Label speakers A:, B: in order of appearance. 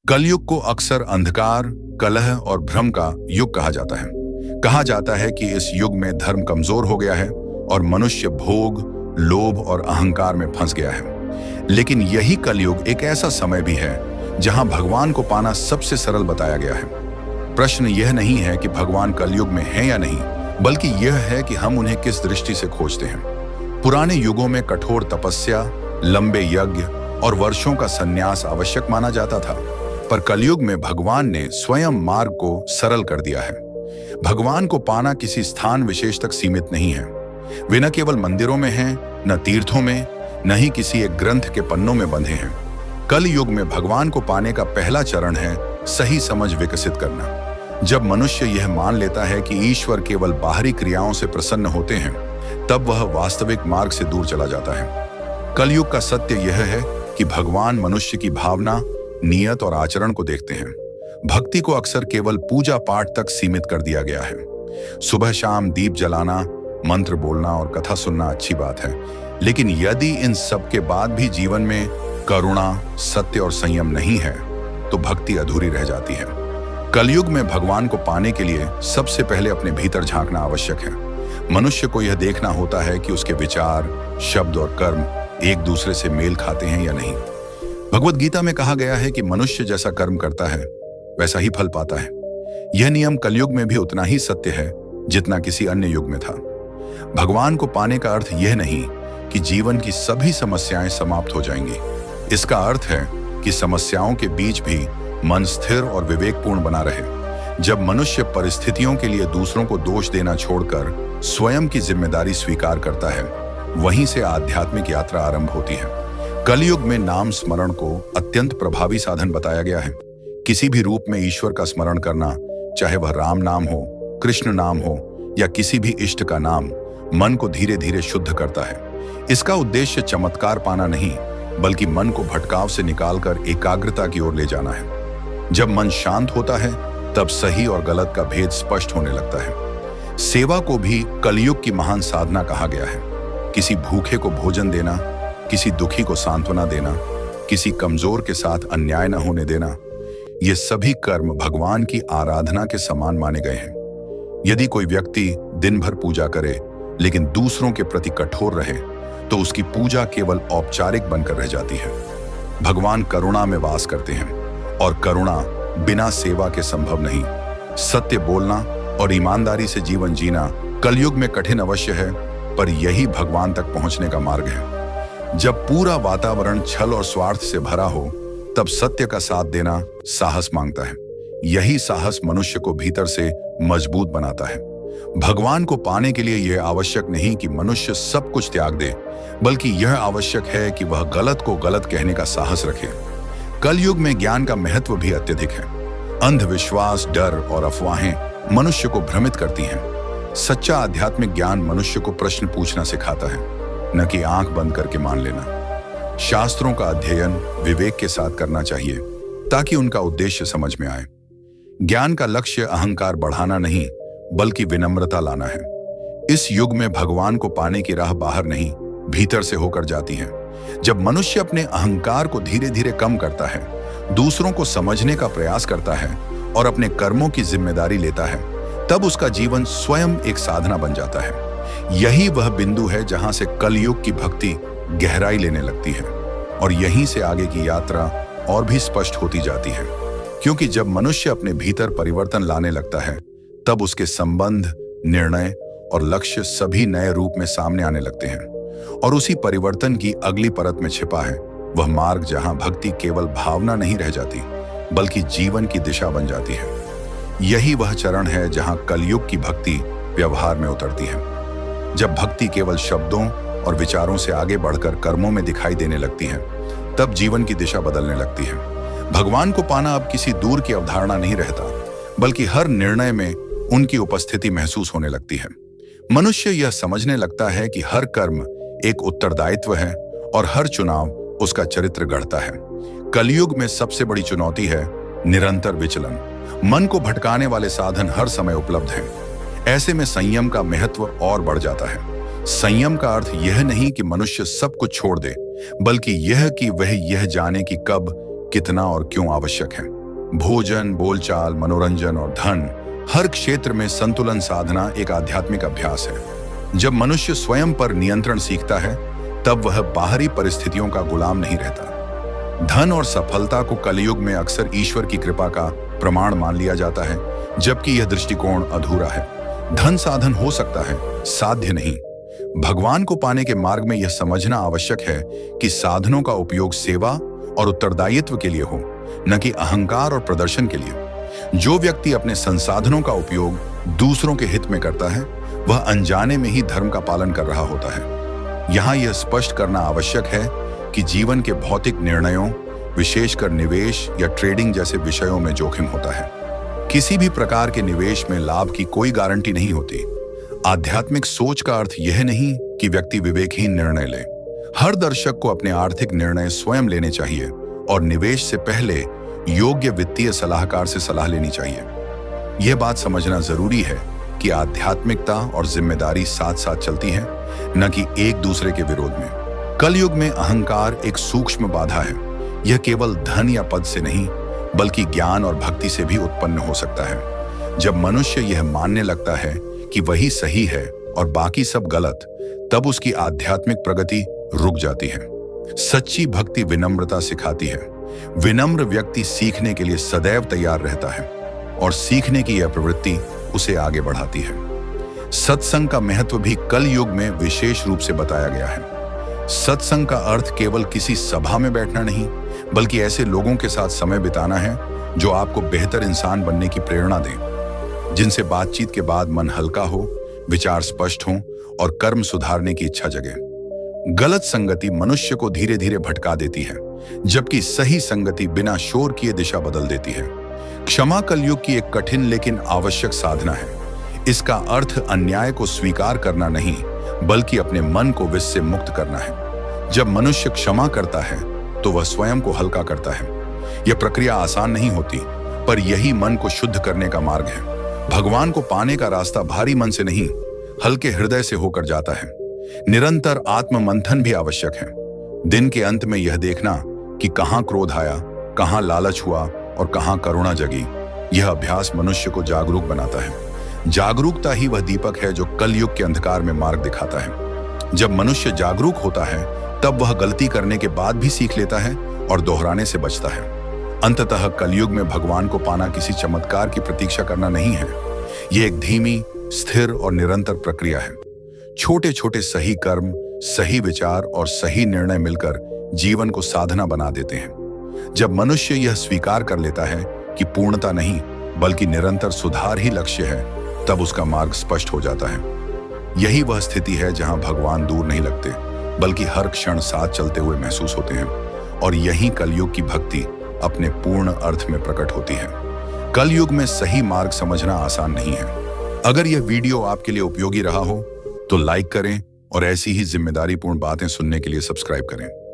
A: कलयुग को अक्सर अंधकार, कलह और भ्रम का युग कहा जाता है। कहा जाता है कि इस युग में धर्म कमजोर हो गया है और मनुष्य भोग, लोभ और अहंकार में फंस गया है। लेकिन यही कलयुग एक ऐसा समय भी है जहां भगवान को पाना सबसे सरल बताया गया है। प्रश्न यह नहीं है कि भगवान कलयुग में हैं या नहीं, बल्कि यह है कि हम उन्हें किस दृष्टि से खोजते हैं। पुराने युगों में कठोर तपस्या, लंबे यज्ञ और वर्षों का संन्यास आवश्यक माना जाता था, पर कलयुग में भगवान ने स्वयं मार्ग को सरल कर दिया है। भगवान को पाना किसी स्थान विशेष तक सीमित नहीं है। वे न केवल मंदिरों में हैं, न तीर्थों में, न ही किसी एक ग्रंथ के पन्नों में बंधे हैं। कल युग में भगवान को पाने का पहला चरण है सही समझ विकसित करना। जब मनुष्य यह मान लेता है कि ईश्वर केवल बाहरी क्रियाओं से प्रसन्न होते हैं, तब वह वास्तविक मार्ग से दूर चला जाता है। कलयुग का सत्य यह है कि भगवान मनुष्य की भावना, नियत और आचरण को देखते हैं। भक्ति को अक्सर केवल पूजा पाठ तक सीमित कर दिया गया है। सुबह शाम दीप जलाना, मंत्र बोलना और कथा सुनना अच्छी बात है, लेकिन यदि इन सब के बाद भी जीवन में करुणा, सत्य और संयम नहीं है, तो भक्ति अधूरी रह जाती है। कलयुग में भगवान को पाने के लिए सबसे पहले अपने भीतर झांकना आवश्यक है। मनुष्य को यह देखना होता है कि उसके विचार, शब्द और कर्म एक दूसरे से मेल खाते हैं या नहीं। भगवत गीता में कहा गया है कि मनुष्य जैसा कर्म करता है वैसा ही फल पाता है। यह नियम कलयुग में भी उतना ही सत्य है जितना किसी अन्य युग में था। भगवान को पाने का अर्थ यह नहीं कि जीवन की सभी समस्याएं समाप्त हो जाएंगी। इसका अर्थ है कि समस्याओं के बीच भी मन स्थिर और विवेकपूर्ण बना रहे। जब मनुष्य परिस्थितियों के लिए दूसरों को दोष देना छोड़कर स्वयं की जिम्मेदारी स्वीकार करता है, वहीं से आध्यात्मिक यात्रा आरंभ होती है। कलयुग में नाम स्मरण को अत्यंत प्रभावी साधन बताया गया है। किसी भी रूप में ईश्वर का स्मरण करना, चाहे वह राम नाम हो, कृष्ण नाम हो या किसी भी इष्ट का नाम, मन को धीरे धीरे शुद्ध करता है। इसका उद्देश्य चमत्कार पाना नहीं, बल्कि मन को भटकाव से निकालकर एकाग्रता की ओर ले जाना है। जब मन शांत होता है, तब सही और गलत का भेद स्पष्ट होने लगता है। सेवा को भी कलयुग की महान साधना कहा गया है। किसी भूखे को भोजन देना, किसी दुखी को सांत्वना देना, किसी कमजोर के साथ अन्याय न होने देना, ये सभी कर्म भगवान की आराधना के समान माने गए हैं। यदि कोई व्यक्ति दिन भर पूजा करे लेकिन दूसरों के प्रति कठोर रहे, तो उसकी पूजा केवल औपचारिक बनकर रह जाती है। भगवान करुणा में वास करते हैं और करुणा बिना सेवा के संभव नहीं। सत्य बोलना और ईमानदारी से जीवन जीना कलयुग में कठिन अवश्य है, पर यही भगवान तक पहुंचने का मार्ग है। जब पूरा वातावरण छल और स्वार्थ से भरा हो, तब सत्य का साथ देना साहस मांगता है। यही साहस मनुष्य को भीतर से मजबूत बनाता है। भगवान को पाने के लिए यह आवश्यक नहीं कि मनुष्य सब कुछ त्याग दे, बल्कि यह आवश्यक है कि वह गलत को गलत कहने का साहस रखे। कलयुग में ज्ञान का महत्व भी अत्यधिक है। अंधविश्वास, डर और अफवाहें मनुष्य को भ्रमित करती हैं। सच्चा आध्यात्मिक ज्ञान मनुष्य को प्रश्न पूछना सिखाता है, न कि आंख बंद करके मान लेना। शास्त्रों का अध्ययन विवेक के साथ करना चाहिए, ताकि उनका उद्देश्य समझ में आए। ज्ञान का लक्ष्य अहंकार बढ़ाना नहीं, बल्कि विनम्रता लाना है। इस युग में भगवान को पाने की राह बाहर नहीं, भीतर से होकर जाती है। जब मनुष्य अपने अहंकार को धीरे धीरे कम करता है, दूसरों को समझने का प्रयास करता है और अपने कर्मों की जिम्मेदारी लेता है, तब उसका जीवन स्वयं एक साधना बन जाता है। यही वह बिंदु है जहां से कलयुग की भक्ति गहराई लेने लगती है, और यहीं से आगे की यात्रा और भी स्पष्ट होती जाती है। क्योंकि जब मनुष्य अपने भीतर परिवर्तन लाने लगता है, तब उसके संबंध, निर्णय और लक्ष्य सभी नए रूप में सामने आने लगते हैं। और उसी परिवर्तन की अगली परत में छिपा है वह मार्ग जहां भक्ति केवल भावना नहीं रह जाती, बल्कि जीवन की दिशा बन जाती है। यही वह चरण है जहां कलयुग की भक्ति व्यवहार में उतरती है। जब भक्ति केवल शब्दों और विचारों से आगे बढ़कर कर्मों में दिखाई देने लगती है, तब जीवन की दिशा बदलने लगती है। भगवान को पाना अब किसी दूर की अवधारणा नहीं रहता, बल्कि हर निर्णय में उनकी उपस्थिति महसूस होने लगती है। मनुष्य यह समझने लगता है कि हर कर्म एक उत्तरदायित्व है और हर चुनाव उसका चरित्र गढ़ता है। कलयुग में सबसे बड़ी चुनौती है निरंतर विचलन। मन को भटकाने वाले साधन हर समय उपलब्ध हैं। ऐसे में संयम का महत्व और बढ़ जाता है। संयम का अर्थ यह नहीं कि मनुष्य सब कुछ छोड़ दे, बल्कि यह कि वह यह जाने कि कब, कितना और क्यों आवश्यक है। भोजन, बोलचाल, मनोरंजन और धन, हर क्षेत्र में संतुलन साधना एक आध्यात्मिक अभ्यास है। जब मनुष्य स्वयं पर नियंत्रण सीखता है, तब वह बाहरी परिस्थितियों का गुलाम नहीं रहता। धन और सफलता को कलयुग में अक्सर ईश्वर की कृपा का प्रमाण मान लिया जाता है, जबकि यह दृष्टिकोण अधूरा है। धन साधन हो सकता है, साध्य नहीं। भगवान को पाने के मार्ग में यह समझना आवश्यक है कि साधनों का उपयोग सेवा और उत्तरदायित्व के लिए हो, न कि अहंकार और प्रदर्शन के लिए। जो व्यक्ति अपने संसाधनों का उपयोग दूसरों के हित में करता है, वह अनजाने में ही धर्म का पालन कर रहा होता है। यहाँ यह स्पष्ट करना आवश्यक है कि जीवन के भौतिक निर्णयों, विशेषकर निवेश या ट्रेडिंग जैसे विषयों में जोखिम होता है। किसी भी प्रकार के निवेश में लाभ की कोई गारंटी नहीं होती। आध्यात्मिक सोच का अर्थ यह नहीं कि व्यक्ति विवेकहीन निर्णय ले। हर दर्शक को अपने आर्थिक निर्णय स्वयं लेने चाहिए और निवेश से पहले योग्य वित्तीय सलाहकार से सलाह लेनी चाहिए। यह बात समझना जरूरी है कि आध्यात्मिकता और जिम्मेदारी साथ साथ चलती है, न कि एक दूसरे के विरोध में। कलयुग में अहंकार एक सूक्ष्म बाधा है। यह केवल धन या पद से नहीं, बल्कि ज्ञान और भक्ति से भी उत्पन्न हो सकता है। जब मनुष्य यह मानने लगता है कि वही सही है और बाकी सब गलत, तब उसकी आध्यात्मिक प्रगति रुक जाती है। सच्ची भक्ति विनम्रता सिखाती है। विनम्र व्यक्ति सीखने के लिए सदैव तैयार रहता है और सीखने की यह प्रवृत्ति उसे आगे बढ़ाती है। सत्संग का महत्व भी कल युग में विशेष रूप से बताया गया है। सत्संग का अर्थ केवल किसी सभा में बैठना नहीं, बल्कि ऐसे लोगों के साथ समय बिताना है जो आपको बेहतर इंसान बनने की प्रेरणा दें, जिनसे बातचीत के बाद मन हल्का हो, विचार स्पष्ट हो और कर्म सुधारने की इच्छा जगे। गलत संगति मनुष्य को धीरे धीरे भटका देती है, जबकि सही संगति बिना शोर किए दिशा बदल देती है। क्षमा कलयुग की एक कठिन लेकिन आवश्यक साधना है। इसका अर्थ अन्याय को स्वीकार करना नहीं, बल्कि अपने मन को विष से मुक्त करना है। जब मनुष्य क्षमा करता है, तो वह स्वयं को हल्का करता है। यह प्रक्रिया आसान नहीं होती, पर यही मन को शुद्ध करने का मार्ग है। भगवान को पाने का रास्ता भारी मन से नहीं, हल्के हृदय से होकर जाता है। निरंतर आत्म मंथन भी आवश्यक है। दिन के अंत में यह देखना कि कहां क्रोध आया, कहां लालच हुआ और कहां करुणा जगी। यह अभ्यास मनुष्य को जागरूक बनाता है। जागरूकता ही वह दीपक है जो कलयुग के अंधकार में मार्ग दिखाता है। जब मनुष्य जागरूक होता है, तब वह गलती करने के बाद भी सीख लेता है और दोहराने से बचता है। अंततः कलयुग में भगवान को पाना किसी चमत्कार की प्रतीक्षा करना नहीं है। यह एक धीमी, स्थिर और निरंतर प्रक्रिया है। छोटे छोटे सही कर्म, सही विचार और सही निर्णय मिलकर जीवन को साधना बना देते हैं। जब मनुष्य यह स्वीकार कर लेता है कि पूर्णता नहीं, बल्कि निरंतर सुधार ही लक्ष्य है, तब उसका मार्ग स्पष्ट हो जाता है। यही वह स्थिति है जहां भगवान दूर नहीं लगते, बल्कि हर क्षण साथ चलते हुए महसूस होते हैं। और यही कलयुग की भक्ति अपने पूर्ण अर्थ में प्रकट होती है। कलयुग में सही मार्ग समझना आसान नहीं है। अगर यह वीडियो आपके लिए उपयोगी रहा हो, तो लाइक करें और ऐसी ही जिम्मेदारीपूर्ण बातें सुनने के लिए सब्सक्राइब करें।